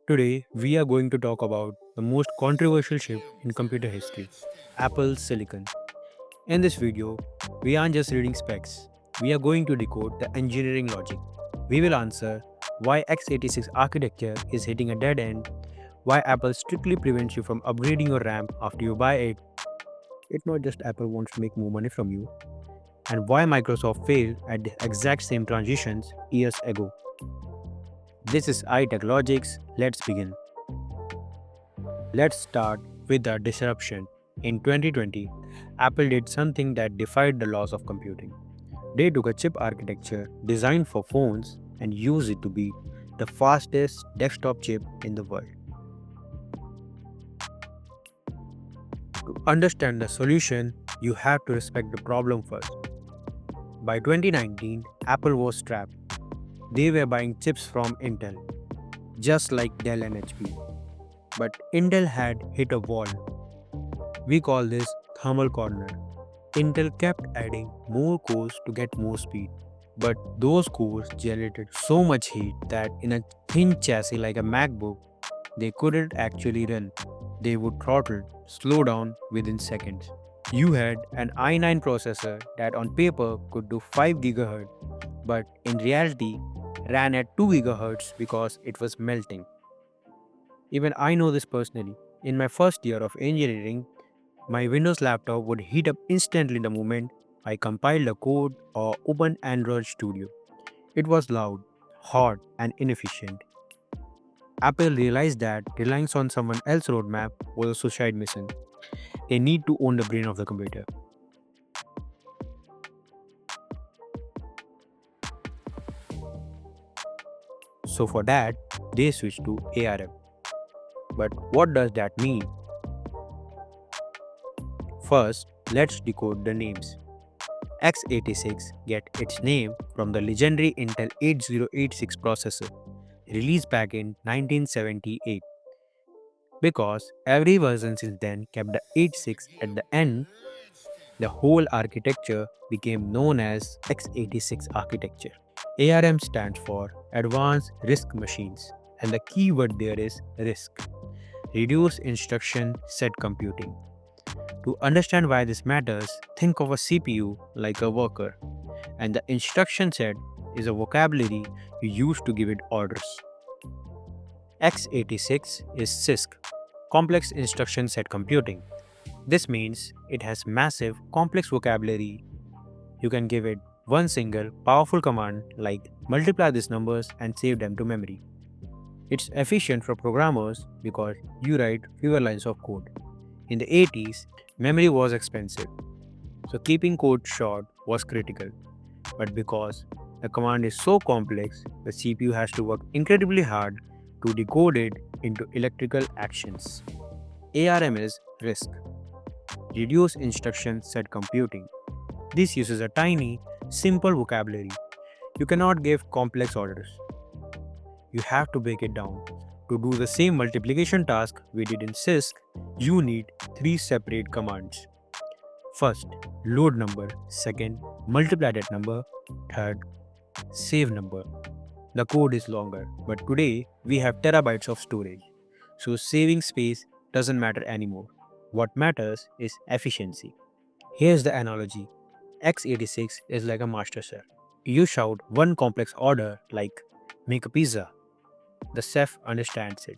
Today, we are going to talk about the most controversial shift in computer history, Apple's silicon. In this video, we aren't just reading specs, we are going to decode the engineering logic. We will answer why x86 architecture is hitting a dead end, why Apple strictly prevents you from upgrading your RAM after you buy it. It's not just Apple wants to make more money from you, and why Microsoft failed at the exact same transitions years ago. This is iTechLogix. Let's begin. Let's start with the disruption. In 2020, Apple did something that defied the laws of computing. They took a chip architecture designed for phones and used it to be the fastest desktop chip in the world. To understand the solution, you have to respect the problem first. By 2019, Apple was trapped. They were buying chips from Intel, just like Dell and HP. But Intel had hit a wall. We call this thermal corner. Intel kept adding more cores to get more speed. But those cores generated so much heat that in a thin chassis like a MacBook, they couldn't actually run. They would throttle, slow down within seconds. You had an i9 processor that on paper could do 5 GHz, but in reality ran at 2 GHz because it was melting. Even I know this personally. In my first year of engineering, my Windows laptop would heat up instantly the moment I compiled a code or opened Android Studio. It was loud, hot, and inefficient. Apple realized that relying on someone else's roadmap was a suicide mission. They need to own the brain of the computer. So for that, they switched to ARM. But what does that mean? First, let's decode the names. x86 get its name from the legendary Intel 8086 processor, released back in 1978. Because every version since then kept the 86 at the end, the whole architecture became known as x86 architecture. ARM stands for Advanced RISC Machines, and the key word there is RISC, Reduced Instruction Set Computing. To understand why this matters, think of a CPU like a worker, and the instruction set is a vocabulary you use to give it orders. x86 is CISC, Complex Instruction Set Computing. This means it has massive, complex vocabulary. You can give it one single, powerful command like multiply these numbers and save them to memory. It's efficient for programmers because you write fewer lines of code. In the 80s, memory was expensive, so keeping code short was critical. But because the command is so complex, the CPU has to work incredibly hard to decode it into electrical actions. ARM is RISC, Reduced Instruction Set Computing. This uses a tiny, simple vocabulary. You cannot give complex orders. You have to break it down. To do the same multiplication task we did in CISC, you need 3 separate commands. First, load number. Second, multiply that number. Third, save number. The code is longer, but today we have terabytes of storage. So saving space doesn't matter anymore. What matters is efficiency. Here's the analogy. x86 is like a master chef. You shout one complex order like make a pizza. The chef understands it,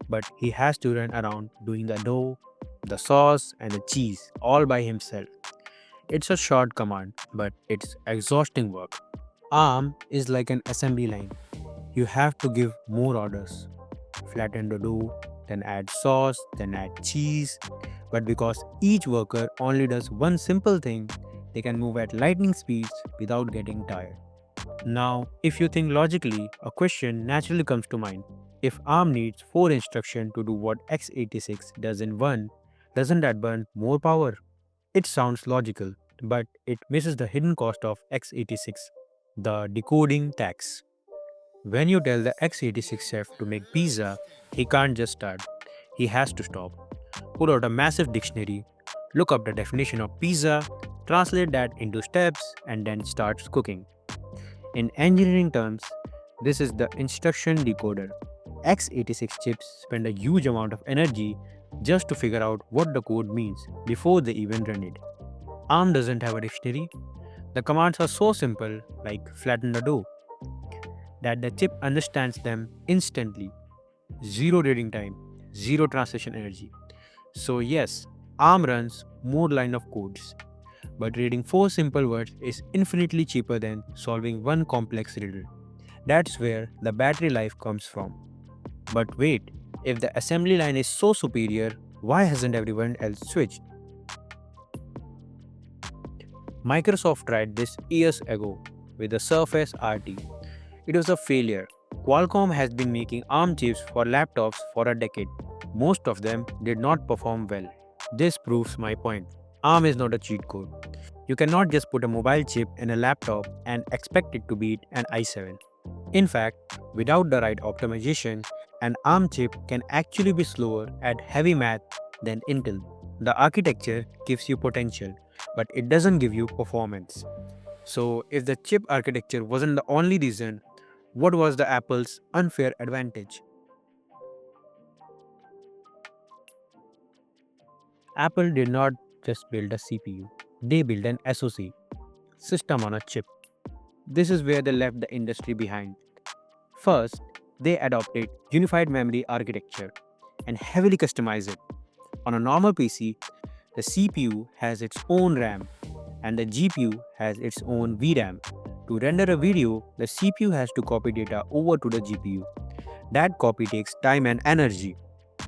but he has to run around doing the dough, the sauce, and the cheese all by himself. It's a short command, but it's exhausting work. ARM is like an assembly line. You have to give more orders. Flatten the dough, then add sauce, then add cheese. But because each worker only does one simple thing, they can move at lightning speeds without getting tired. Now, if you think logically, a question naturally comes to mind. If ARM needs 4 instructions to do what x86 does in 1, doesn't that burn more power? It sounds logical, but it misses the hidden cost of x86, the decoding tax. When you tell the x86 chef to make pizza, he can't just start. He has to stop, pull out a massive dictionary, look up the definition of pizza, translate that into steps, and then starts cooking. In engineering terms, this is the instruction decoder. x86 chips spend a huge amount of energy just to figure out what the code means before they even run it. ARM doesn't have a dictionary. The commands are so simple, like flatten the dough, that the chip understands them instantly. Zero reading time, zero translation energy. So yes, ARM runs more line of codes, but reading 4 simple words is infinitely cheaper than solving one complex riddle. That's where the battery life comes from. But wait, if the assembly line is so superior, why hasn't everyone else switched? Microsoft tried this years ago with the Surface RT. It was a failure. Qualcomm has been making ARM chips for laptops for a decade. Most of them did not perform well. This proves my point. ARM is not a cheat code. You cannot just put a mobile chip in a laptop and expect it to beat an i7. In fact, without the right optimization, an ARM chip can actually be slower at heavy math than Intel. The architecture gives you potential, but it doesn't give you performance. So, if the chip architecture wasn't the only reason, what was the Apple's unfair advantage? Apple did not just build a CPU, they built an SoC, system on a chip. This is where they left the industry behind. First, they adopted unified memory architecture and heavily customized it. On a normal PC, the CPU has its own RAM and the GPU has its own VRAM. To render a video, the CPU has to copy data over to the GPU. That copy takes time and energy.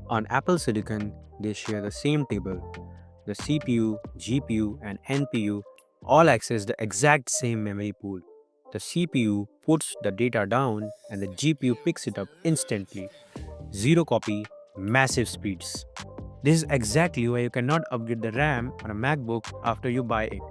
On Apple Silicon, they share the same table. The CPU, GPU, and NPU all access the exact same memory pool. The CPU puts the data down and the GPU picks it up instantly. Zero copy, massive speeds. This is exactly why you cannot upgrade the RAM on a MacBook after you buy it.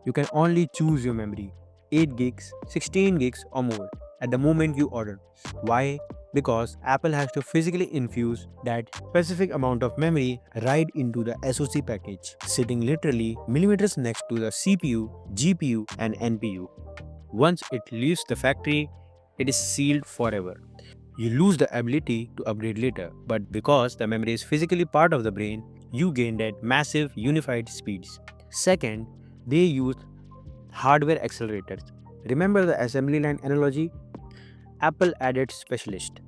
You can only choose your memory 8 gigs, 16 gigs, or more at the moment you order. Why? Because Apple has to physically infuse that specific amount of memory right into the SoC package, sitting literally millimeters next to the CPU, GPU, and NPU. Once it leaves the factory, it is sealed forever. You lose the ability to upgrade later, but because the memory is physically part of the brain, you gain that massive unified speeds. Second, they use hardware accelerators. Remember the assembly line analogy? Apple added specialist.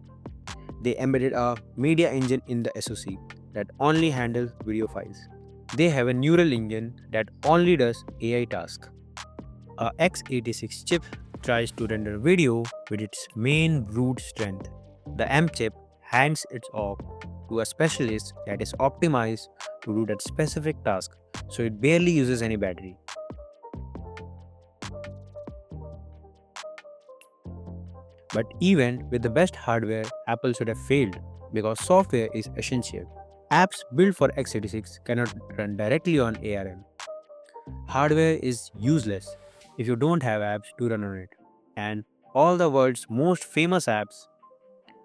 They embedded a media engine in the SoC that only handles video files. They have a neural engine that only does AI tasks. A x86 chip tries to render video with its main brute strength. The M chip hands it off to a specialist that is optimized to do that specific task, so it barely uses any battery. But even with the best hardware, Apple should have failed because software is essential. Apps built for x86 cannot run directly on ARM. Hardware is useless if you don't have apps to run on it. And all the world's most famous apps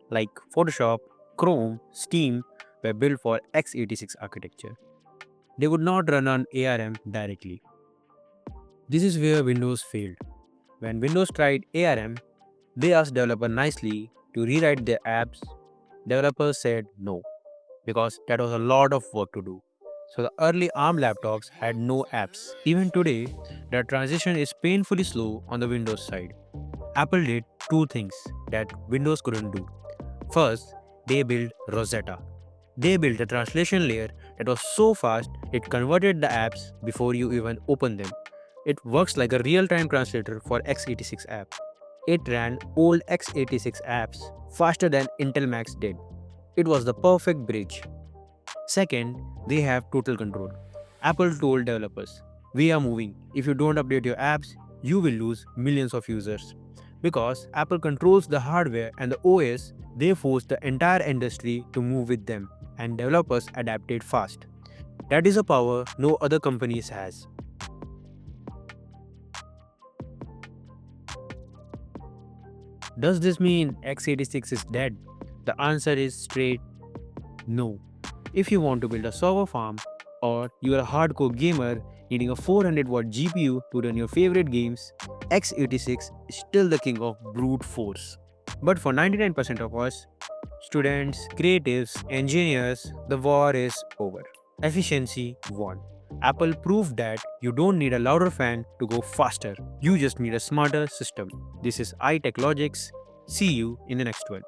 like Photoshop, Chrome, Steam were built for x86 architecture. They would not run on ARM directly. This is where Windows failed. When Windows tried ARM, they asked developers nicely to rewrite their apps. Developers said no because that was a lot of work to do. So the early ARM laptops had no apps. Even today, the transition is painfully slow on the Windows side. Apple did two things that Windows couldn't do. First, they built Rosetta. They built a translation layer that was so fast it converted the apps before you even open them. It works like a real-time translator for x86 apps. It ran old x86 apps faster than Intel Macs did. It was the perfect bridge. Second, they have total control. Apple told developers, "We are moving. If you don't update your apps, you will lose millions of users." Because Apple controls the hardware and the OS, they forced the entire industry to move with them, and developers adapted fast. That is a power no other companies has. Does this mean x86 is dead? The answer is straight no. If you want to build a server farm or you are a hardcore gamer needing a 400-watt GPU to run your favorite games, x86 is still the king of brute force. But for 99% of us, Students, creatives, engineers, the war is over. Efficiency won. Apple proved that you don't need a louder fan to go faster. You just need a smarter system. This is iTechLogix. See you in the next one.